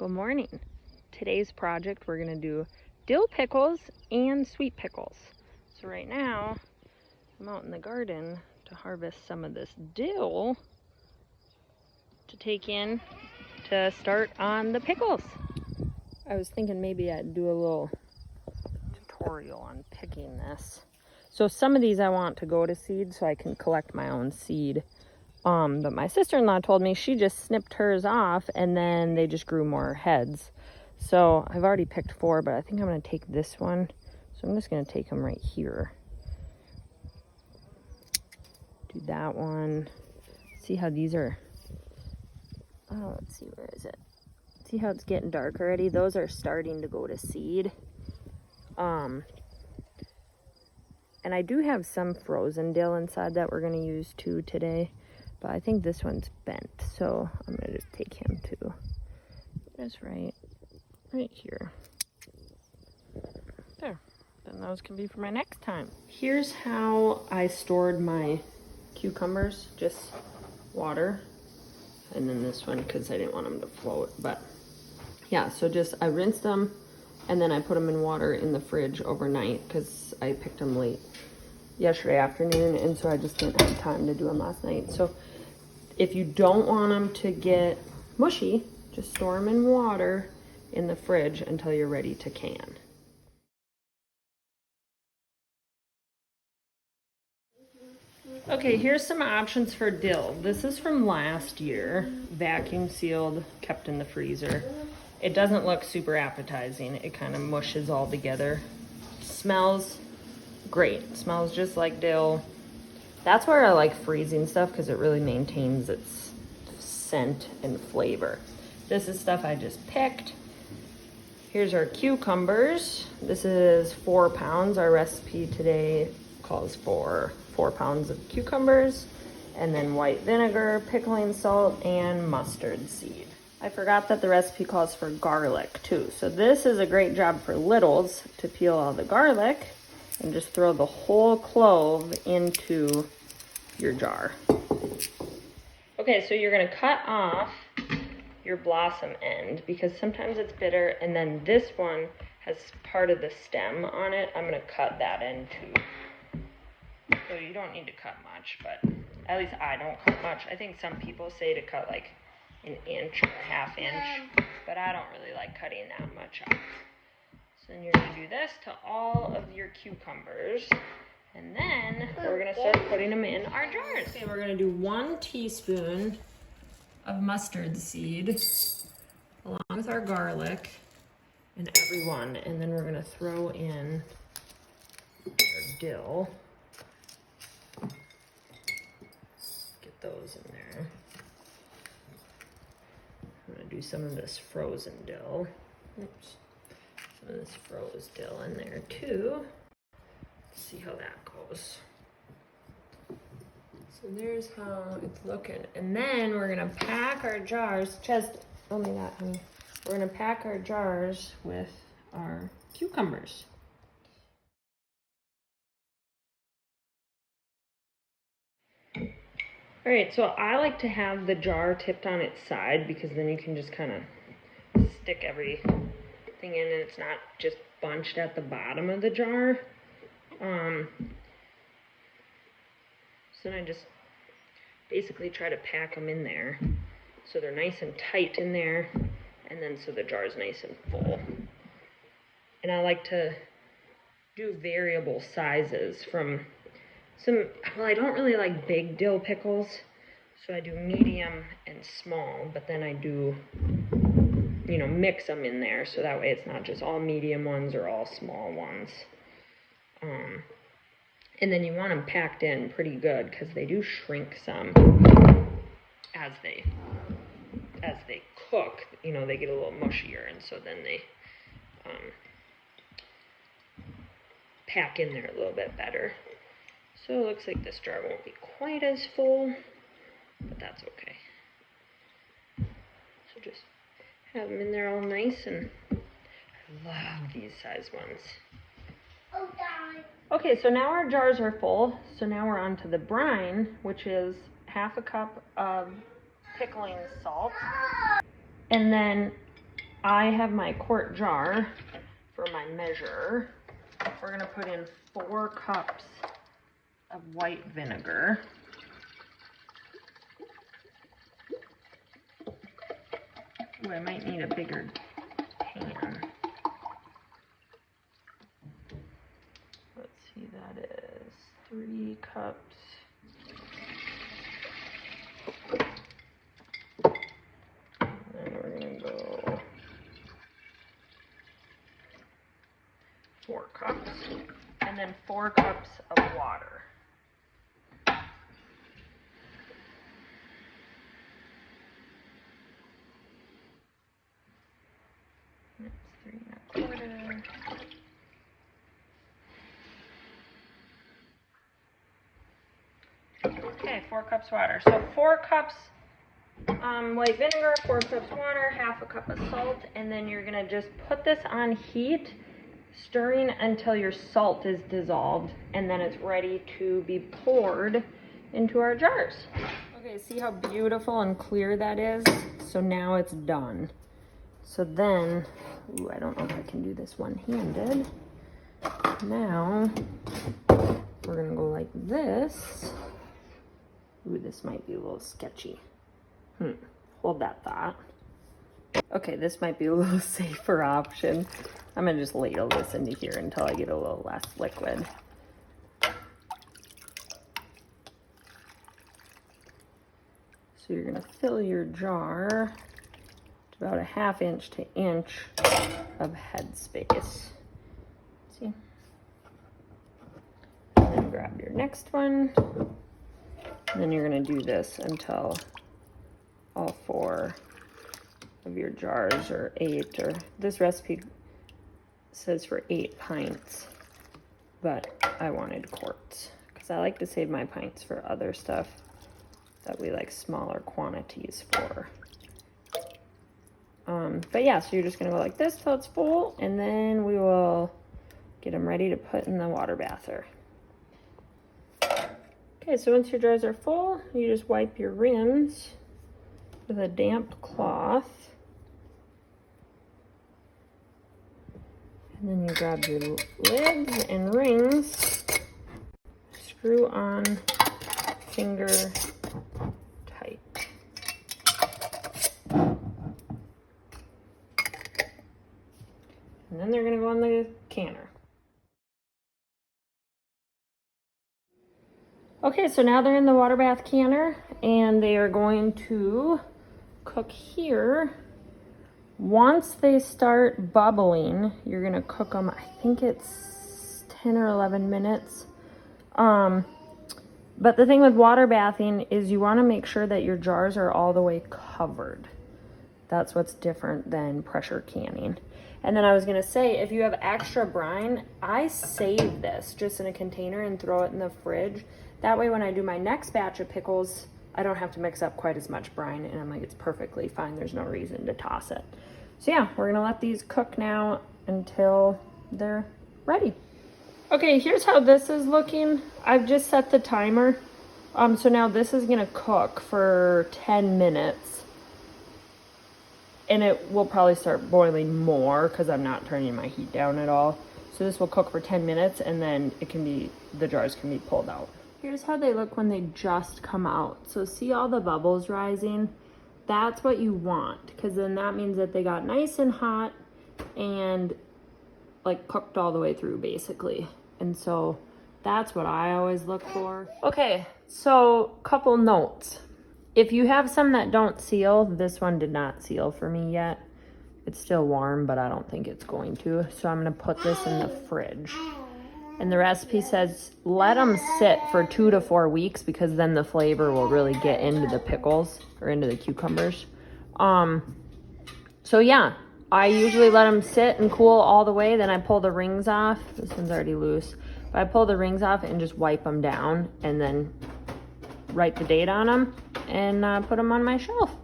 Good morning. Today's project we're going to do dill pickles and sweet pickles. So right now I'm out in the garden to harvest some of this dill to take in to start on the pickles. I was thinking maybe I'd do a little tutorial on picking this. So some of these I want to go to seed so I can collect my own seed. But my sister-in-law told me she just snipped hers off and then they just grew more heads. So I've already picked 4, but I think I'm going to take this one. So I'm just going to take them right here. Do that one. See how these are. Oh, let's see, where is it? See how it's getting dark already? Those are starting to go to seed. And I do have some frozen dill inside that we're going to use too today. But I think this one's bent, so I'm going to just take him too. Just right here. There. Then those can be for my next time. Here's how I stored my cucumbers. Just water. And then this one, because I didn't want them to float. But yeah, so just I rinsed them, and then I put them in water in the fridge overnight, because I picked them late yesterday afternoon, and so I just didn't have time to do them last night. So if you don't want them to get mushy, just store them in water in the fridge until you're ready to can. Okay, here's some options for dill. This is from last year, vacuum sealed, kept in the freezer. It doesn't look super appetizing. It kind of mushes all together. Smells great. Smells just like dill. That's where I like freezing stuff, because it really maintains its scent and flavor. This is stuff I just picked. Here's our cucumbers. This is 4 pounds. Our recipe today calls for 4 pounds of cucumbers, and then white vinegar, pickling salt, and mustard seed. I forgot that the recipe calls for garlic too. So this is a great job for littles to peel all the garlic and just throw the whole clove into your jar. Okay, so you're gonna cut off your blossom end, because sometimes it's bitter, and then this one has part of the stem on it. I'm gonna cut that end too. So you don't need to cut much, but at least I don't cut much. I think some people say to cut like an inch or a half inch, but I don't really like cutting that much off. So then you're gonna do this to all of your cucumbers, and then we're gonna start putting them in our jars. Okay, we're gonna do 1 teaspoon of mustard seed along with our garlic and every one, and then we're gonna throw in our dill. Get those in there. I'm gonna do some of this frozen dill. Oops. Some of this froze dill in there too. Let's see how that goes. So there's how it's looking. And then we're gonna pack our jars. Just tell me that, honey. We're gonna pack our jars with our cucumbers. All right, so I like to have the jar tipped on its side, because then you can just kind of stick everything in and it's not just bunched at the bottom of the jar. So then I just basically try to pack them in there so they're nice and tight in there, and then so the jar is nice and full. And I like to do variable sizes from well, I don't really like big dill pickles, so I do medium and small, but then I do, mix them in there, so that way it's not just all medium ones or all small ones. And then you want them packed in pretty good, because they do shrink some as they cook. They get a little mushier, and so then they pack in there a little bit better. So it looks like this jar won't be quite as full, but that's okay. So just have them in there all nice, and I love these size ones. Okay, so now our jars are full. So now we're on to the brine, which is 1/2 cup of pickling salt, and then I have my quart jar for my measure. We're gonna put in 4 cups of white vinegar. Ooh, I might need a bigger pan. Let's see, that is 3 cups. And we're gonna go 4 cups, and then 4 cups of water. That's 3 1/4. Okay, 4 cups water. So 4 cups white vinegar, 4 cups water, 1/2 cup of salt, and then you're gonna just put this on heat, stirring until your salt is dissolved, and then it's ready to be poured into our jars. Okay, see how beautiful and clear that is? So now it's done. So then, ooh, I don't know if I can do this one-handed. Now, we're gonna go like this. Ooh, this might be a little sketchy. Hold that thought. Okay, this might be a little safer option. I'm gonna just ladle this into here until I get a little less liquid. So you're gonna fill your jar to about a 1/2 inch to inch of headspace. See? And then grab your next one. And then you're gonna do this until all 4 of your jars, or 8, or this recipe says for 8 pints, but I wanted quarts because I like to save my pints for other stuff that we like smaller quantities for. But yeah, so you're just gonna go like this till it's full, and then we will get them ready to put in the water bather. Okay, so once your jars are full, you just wipe your rims with a damp cloth. And then you grab your lids and rings, screw on, finger tight. And then they're gonna go in the canner. Okay, so now they're in the water bath canner, and they are going to cook here. Once they start bubbling, you're gonna cook them, I think it's 10 or 11 minutes. But the thing with water bathing is you wanna make sure that your jars are all the way covered. That's what's different than pressure canning. And then I was gonna say, if you have extra brine, I save this just in a container and throw it in the fridge. That way when I do my next batch of pickles, I don't have to mix up quite as much brine, and I'm like, it's perfectly fine. There's no reason to toss it. So yeah, we're gonna let these cook now until they're ready. Okay, here's how this is looking. I've just set the timer. So now this is gonna cook for 10 minutes. And it will probably start boiling more because I'm not turning my heat down at all. So this will cook for 10 minutes, and then the jars can be pulled out. Here's how they look when they just come out. So see all the bubbles rising? That's what you want, because then that means that they got nice and hot and like cooked all the way through basically. And so that's what I always look for. Okay, so couple notes. If you have some that don't seal, this one did not seal for me yet. It's still warm, but I don't think it's going to. So I'm gonna put this in the fridge. And the recipe says let them sit for 2 to 4 weeks, because then the flavor will really get into the pickles or into the cucumbers. So yeah, I usually let them sit and cool all the way. Then I pull the rings off. This one's already loose. But I pull the rings off and just wipe them down, and then write the date on them and put them on my shelf.